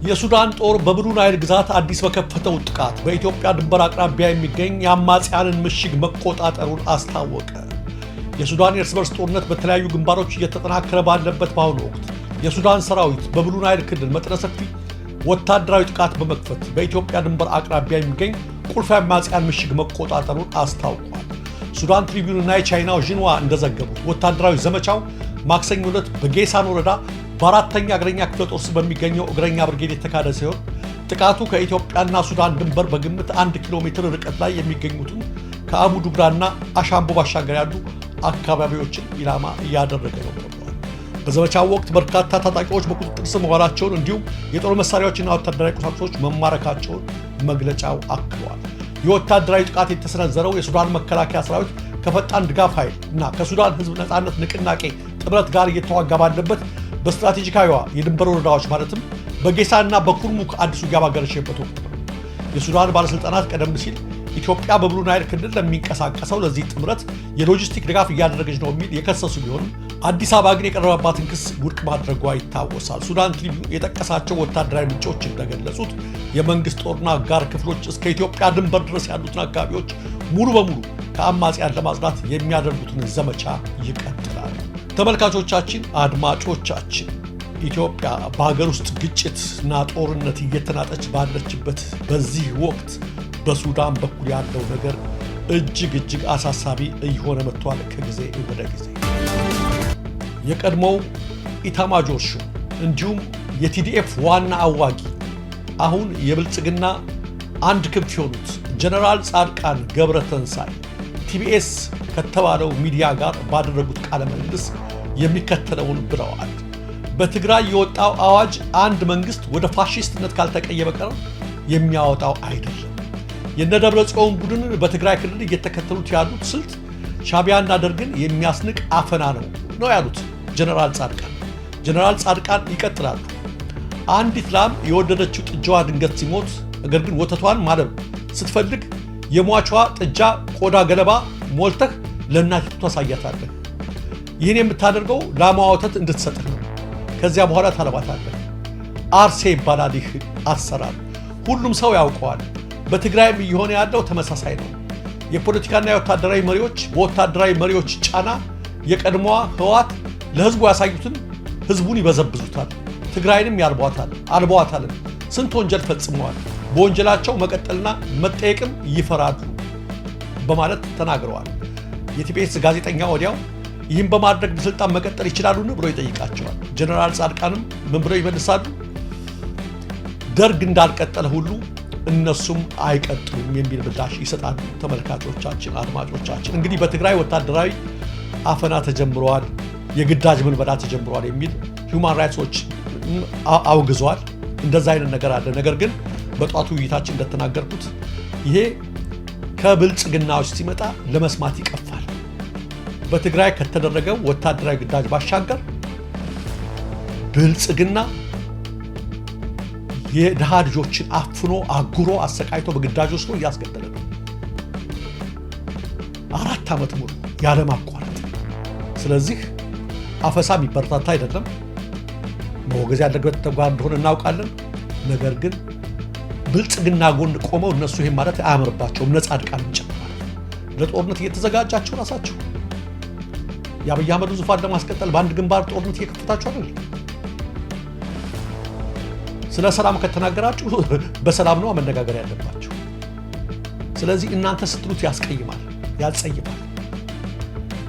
የሱዳን ጦር በብሉ ናይል ግዛት አዲስ በከፈተው ጥቃት በኢትዮጵያ ድንበር አቅራቢያ የሚገኝ የአማጽያንን ምሽግ መቆጣጠሩን አስታወቀ። የሱዳን የእርስ በርስ ጦርነት በተለያዩ ግንባሮች እየተጠናከረ ባለበት በአሁኑ ወቅት የሱዳን ሰራዊት በብሉ ናይል ክልል መጠነ ሰፊ ወታደራዊ ጥቃት በመክፈት በኢትዮጵያ ድንበር አቅራቢያ የሚገኝ ቁልፍ የአማጽያን ምሽግ መቆጣጠሩን አስታውቋል። ሱዳን ትሪቢዩን እና የቻይናው ዢንዋ እንደዘገቡት ወታደራዊ ዘመቻው ማክሰኞ ዕለት በጌሳን ወረዳ በአራተኛ እግረኛ ክፍለ ጦር ስር በሚገኘው እግረኛ ብርጌድ የተካሄደ ሲሆን ጥቃቱ ከኢትዮጵያና ሱዳን ድንበር በግምት 1 ኪሎ ሜትር ርቀት ላይ የሚገኙትን ከአቡ ዱግራና አሻምቦ ባሻገር ያሉ አካባቢዎችን ኢላማ እያደረገ ነው ተብሏል። በዘመቻው ወቅት በርካታ ታጣቂዎች በቁጥጥር ስር መዋላቸውን እንዲሁም የጦር መሳሪያዎችና ወታደራዊ ቁሳቁሶች መማረካቸውን መግለጫው አክሏል። የወታደራዊ ጥቃት የተሰነዘረው የሱዳን መከላከያ ሰራዊት ከፈጣን ድጋፍ ኃይል እና ከሱዳን ሕዝብ ነፃነት ንቅናቄ ጥምረት ጋር እየተዋጋ ባለበት በስትራቴጂካዊዋ የድንበር ወረዳዎች ማለትም በጌሳና በኩርሙክ አዲስ ውጊያ ባገረሸበት ወቅት ነው። የሱዳን ባለስልጣናት ቀደም ሲል ኢትዮጵያ በብሉ ናይል ክልል ለሚንቀሳቀሰው ለዚህ ጥምረት የሎጂስቲክ ድጋፍ እያደረገች ነው የሚል የከሰሱ ቢሆንም አዲስ አበባ ግን የቀረበባትን ክስ ውድቅ ማድረጓ ይታወሳል። ሱዳን ትሪቢዩን የጠቀሳቸው ወታደራዊ ምንጮች እንደገለጹት የመንግስት ጦርና አጋር ክፍሎች እስከ ኢትዮጵያ ድንበር ድረስ ያሉትን አካባቢዎች ሙሉ በሙሉ ከአማጽያን ለማጽዳት የሚያደርጉትን ዘመቻ ይቀጥላል። ተመልካቾቻችን፣ አድማጮቻችን ኢትዮጵያ በሀገር ውስጥ ግጭትና ጦርነት እየተናጠች ባለችበት በዚህ ወቅት በሱዳን በኩል ያለው ነገር እጅግ አሳሳቢ እየሆነ መጥቷል። ከጊዜ ወደ ጊዜ የቀድሞው ኢታማጆር ሹም እንዲሁም የቲዲኤፍ ዋና አዋጊ አሁን የብልጽግና አንድ ክንፍ የሆኑት ጀነራል ጻድቃን ገብረተንሳይ ቲቢኤስ ከተባለው ሚዲያ ጋር ባደረጉት ቃለ ምልልስ የሚከተለውን ብለዋል። በትግራይ የወጣው አዋጅ አንድ መንግስት ወደ ፋሺስትነት ካልተቀየረ በቀር የሚያወጣው አይደለም። የነደብረ ጽዮን ቡድን በትግራይ ክልል እየተከተሉት ያሉት ስልት ሻዕቢያና ደርግን የሚያስንቅ አፈና ነው ያሉት ጀነራል ጻድቃን። ጀነራል ጻድቃን ይቀጥላሉ። አንዲት ላም የወደደችው ጥጃዋ ድንገት ሲሞት ነገር ግን ወተቷን ማለብ ስትፈልግ የሟቿ ጥጃ ቆዳ ገለባ ሞልተህ ለእናቲቱ ታሳያታለህ። ይህን የምታደርገው ላሟ ወተት እንድትሰጥህ ነው። ከዚያ በኋላ ታለባታለህ። አርሴ ይባላል ይህ አሰራር። ሁሉም ሰው ያውቀዋል። በትግራይም እየሆነ ያለው ተመሳሳይ ነው። የፖለቲካና የወታደራዊ መሪዎች በወታደራዊ መሪዎች ጫና የቀድሞዋ ህወሓት ለህዝቡ ያሳዩትን ህዝቡን ይበዘብዙታል። ትግራይንም አልበዋታል። ስንት ወንጀል ፈጽመዋል። በወንጀላቸው መቀጠልና መጠየቅም ይፈራሉ በማለት ተናግረዋል። የቲቢኤስ ጋዜጠኛ ወዲያው ይህን በማድረግ በስልጣን መቀጠል ይችላሉን ብሎ ይጠይቃቸዋል። ጀነራል ጻድቃንም ምን ብለው ይመልሳሉ? ደርግ እንዳልቀጠለ ሁሉ እነሱም አይቀጥሉም የሚል ምላሽ ይሰጣሉ። ተመልካቾቻችን፣ አድማጮቻችን እንግዲህ በትግራይ ወታደራዊ አፈና ተጀምረዋል፣ የግዳጅ ምልመላ ተጀምረዋል የሚል ሂውማን ራይትስ ዎች አውግዘዋል። እንደዛ አይነት ነገር አለ። ነገር ግን በጧቱ ውይይታችን እንደተናገርኩት ይሄ ከብልጽግናዎች ሲመጣ ለመስማት ይቀፋል። በትግራይ ከተደረገው ወታደራዊ ግዳጅ ባሻገር ብልጽግና የድሃ ልጆችን አፍኖ አጉሮ አሰቃይቶ በግዳጅ ወስዶ እያስገደለ ነው 4 ዓመት ሙሉ ያለማቋረጥ። ስለዚህ አፈሳ የሚበረታታ አይደለም። መወገዝ ያለበት ተግባር እንደሆነ እናውቃለን። ነገር ግን ብልጽግና ጎን ቆመው እነሱ ይሄን ማለት አያምርባቸውም። ጻድቃን ጨምረዋል። ለጦርነት እየተዘጋጃችሁ ራሳችሁ የአብይ አህመድ ዙፋን ለማስቀጠል በአንድ ግንባር ጦርነት እየከፈታችሁ አይደል? ስለ ሰላም ከተናገራችሁ በሰላም ነው መነጋገር ያለባችሁ። ስለዚህ እናንተ ስትሉት ያስቀይማል፣ ያጸይፋል።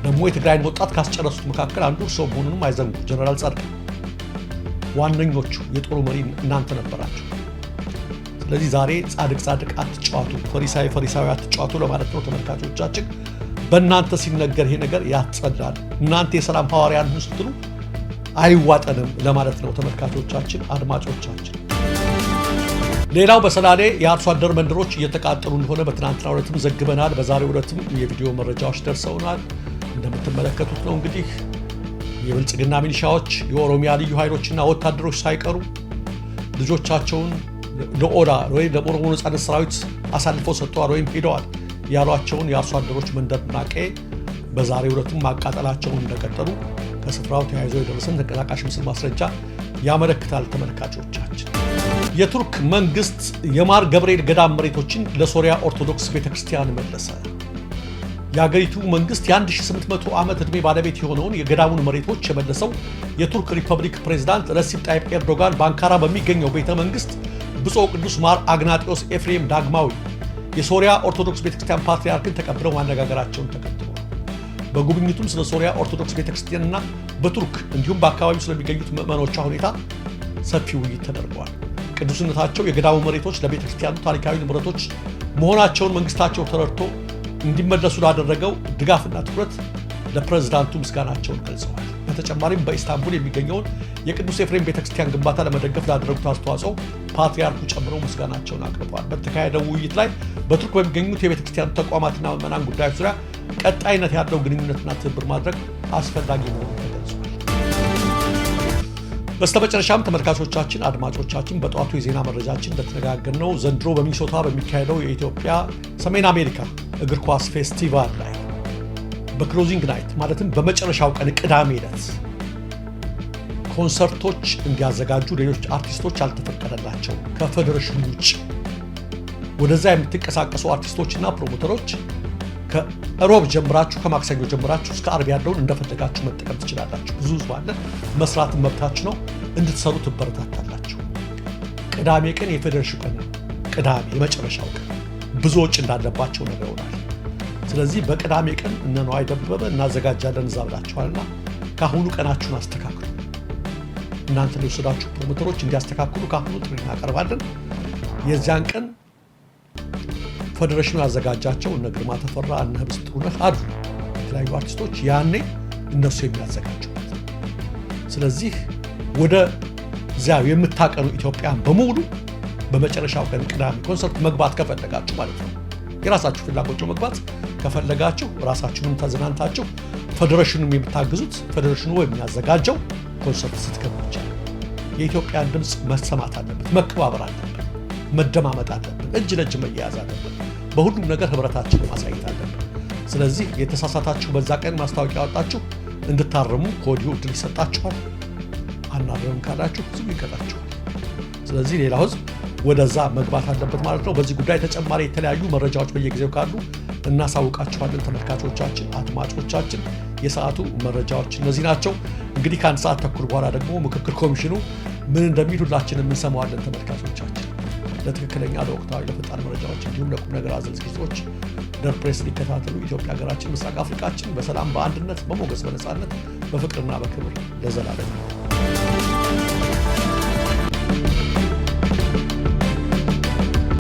ደግሞ የትግራይን ወጣት ካስጨረሱት መካከል አንዱ ሰው መሆኑንም አይዘንጉ። ጀነራል ጻድቃን ዋነኞቹ የጦሩ መሪ እናንተ ነበራችሁ። ስለዚህ ዛሬ ጻድቅ አትጫወቱ፣ ፈሪሳዊ አትጫወቱ ለማለት ነው። ተመልካቾቻችን በእናንተ ሲነገር ይሄ ነገር ያስጸዳል። እናንተ የሰላም ሐዋርያን ስትሉ አይዋጠንም ለማለት ነው። ተመልካቾቻችን፣ አድማጮቻችን ሌላው በሰላሌ የአርሶ አደር መንደሮች እየተቃጠሉ እንደሆነ በትናንትናው ዕለትም ዘግበናል። በዛሬው ዕለትም የቪዲዮ መረጃዎች ደርሰውናል። እንደምትመለከቱት ነው እንግዲህ የብልጽግና ሚሊሻዎች፣ የኦሮሚያ ልዩ ኃይሎችና ወታደሮች ሳይቀሩ ልጆቻቸውን ለኦዳ ወይም ለኦሮሞ ነጻነት ሰራዊት አሳልፈው ሰጥተዋል ወይም ሄደዋል ያሏቸውን የአርሶ አደሮች መንደርና ቀዬ በዛሬው ዕለትም ማቃጠላቸውን እንደቀጠሉ ከስፍራው ተያይዞ የደረሰን ተንቀሳቃሽ ምስል ማስረጃ ያመለክታል። ተመልካቾቻችን የቱርክ መንግስት የማር ገብርኤል ገዳም መሬቶችን ለሶሪያ ኦርቶዶክስ ቤተክርስቲያን መለሰ። የአገሪቱ መንግስት የ1800 ዓመት ዕድሜ ባለቤት የሆነውን የገዳሙን መሬቶች የመለሰው የቱርክ ሪፐብሊክ ፕሬዝዳንት ረሲፕ ጣይፕ ኤርዶጋን በአንካራ በሚገኘው ቤተ መንግስት ብፁዕ ቅዱስ ማር አግናጢዮስ ኤፍሬም ዳግማዊ የሶሪያ ኦርቶዶክስ ቤተክርስቲያን ፓትርያርክን ተቀብለው ማነጋገራቸውን ተከትሎ በጉብኝቱም ስለ ሶሪያ ኦርቶዶክስ ቤተክርስቲያንና በቱርክ እንዲሁም በአካባቢው ስለሚገኙት ምዕመኖቿ ሁኔታ ሰፊ ውይይት ተደርገዋል። ቅዱስነታቸው የገዳሙ መሬቶች ለቤተክርስቲያኑ ታሪካዊ ንብረቶች መሆናቸውን መንግስታቸው ተረድቶ እንዲመለሱ ላደረገው ድጋፍና ትኩረት ለፕሬዝዳንቱ ምስጋናቸውን ገልጸዋል። በተጨማሪም በኢስታንቡል የሚገኘውን የቅዱስ ኤፍሬም ቤተክርስቲያን ግንባታ ለመደገፍ ላደረጉት አስተዋጽኦ ፓትርያርኩ ጨምረው ምስጋናቸውን አቅርበዋል። በተካሄደው ውይይት ላይ በቱርክ በሚገኙት የቤተክርስቲያኑ ተቋማትና ምዕመናን ጉዳዮች ዙሪያ ቀጣይነት ያለው ግንኙነትና ትብብር ማድረግ አስፈላጊ መሆኑን ተገልጿል። በስተመጨረሻም ተመልካቾቻችን፣ አድማጮቻችን በጠዋቱ የዜና መረጃችን እንደተነጋገርነው ዘንድሮ በሚኒሶታ በሚካሄደው የኢትዮጵያ ሰሜን አሜሪካ እግር ኳስ ፌስቲቫል ላይ በክሎዚንግ ናይት ማለትም በመጨረሻው ቀን ቅዳሜ ዕለት ኮንሰርቶች እንዲያዘጋጁ ሌሎች አርቲስቶች አልተፈቀደላቸው። ከፌዴሬሽኑ ውጭ ወደዛ የምትንቀሳቀሱ አርቲስቶችና ፕሮሞተሮች ከሮብ ጀምራችሁ ከማክሰኞ ጀምራችሁ እስከ አርብ ያለውን እንደፈለጋችሁ መጠቀም ትችላላችሁ። ብዙ ህዝብ አለ፣ መስራትን መብታችሁ ነው፣ እንድትሰሩ ትበረታታላችሁ። ቅዳሜ ቀን የፌዴሬሽኑ ቀን ነው። ቅዳሜ የመጨረሻው ቀን ብዙዎች እንዳለባቸው ነግረውናል። ስለዚህ በቅዳሜ ቀን እነ ነዋይ ደበበ እናዘጋጃለን እዛ ብላችኋልና ካሁኑ ቀናችሁን አስተካክሉ። እናንተ የወሰዳችሁ ፕሮሞተሮች እንዲያስተካክሉ ካሁኑ ጥሪ እናቀርባለን። የዚያን ቀን ፌዴሬሽኑ ያዘጋጃቸው እነ ግርማ ተፈራ፣ እነ ህብስት ጥሩነህ አሉ የተለያዩ አርቲስቶች ያኔ እነሱ የሚያዘጋጁበት። ስለዚህ ወደ እዚያ የምታቀኑ ኢትዮጵያን በሙሉ በመጨረሻው ቀን ቅዳሜ ኮንሰርት መግባት ከፈለጋችሁ ማለት ነው፣ የራሳችሁ ፍላጎት ነው መግባት ከፈለጋችሁ ራሳችሁንም ተዝናንታችሁ ፌዴሬሽኑም የምታግዙት ፌዴሬሽኑ የሚያዘጋጀው ኮንሰርት ስትገቡ ይቻላል። የኢትዮጵያን ድምፅ መሰማት አለበት፣ መከባበር አለበት፣ መደማመጥ አለብን፣ እጅ ለእጅ መያያዝ አለብን፣ በሁሉም ነገር ህብረታችንን ማሳየት አለብን። ስለዚህ የተሳሳታችሁ በዛ ቀን ማስታወቂያ ያወጣችሁ እንድታረሙ ከወዲሁ እድል ይሰጣችኋል። አናረም ካላችሁ ህዝቡ ይቀጣችኋል። ስለዚህ ሌላው ህዝብ ወደዛ መግባት አለበት ማለት ነው። በዚህ ጉዳይ ተጨማሪ የተለያዩ መረጃዎች በየጊዜው ካሉ እናሳውቃችኋለን። ተመልካቾቻችን፣ አድማጮቻችን የሰዓቱ መረጃዎች እነዚህ ናቸው። እንግዲህ ከአንድ ሰዓት ተኩል በኋላ ደግሞ ምክክር ኮሚሽኑ ምን እንደሚል ሁላችንም እንሰማዋለን። ተመልካቾቻችን ለትክክለኛ ለወቅታዊ ለፈጣን መረጃዎች እንዲሁም ለቁም ነገር አዘል ዝግጅቶች ደር ፕሬስ ሊከታተሉ ኢትዮጵያ ሀገራችን ምስራቅ አፍሪካችን በሰላም በአንድነት በሞገስ በነፃነት በፍቅርና በክብር ለዘላለም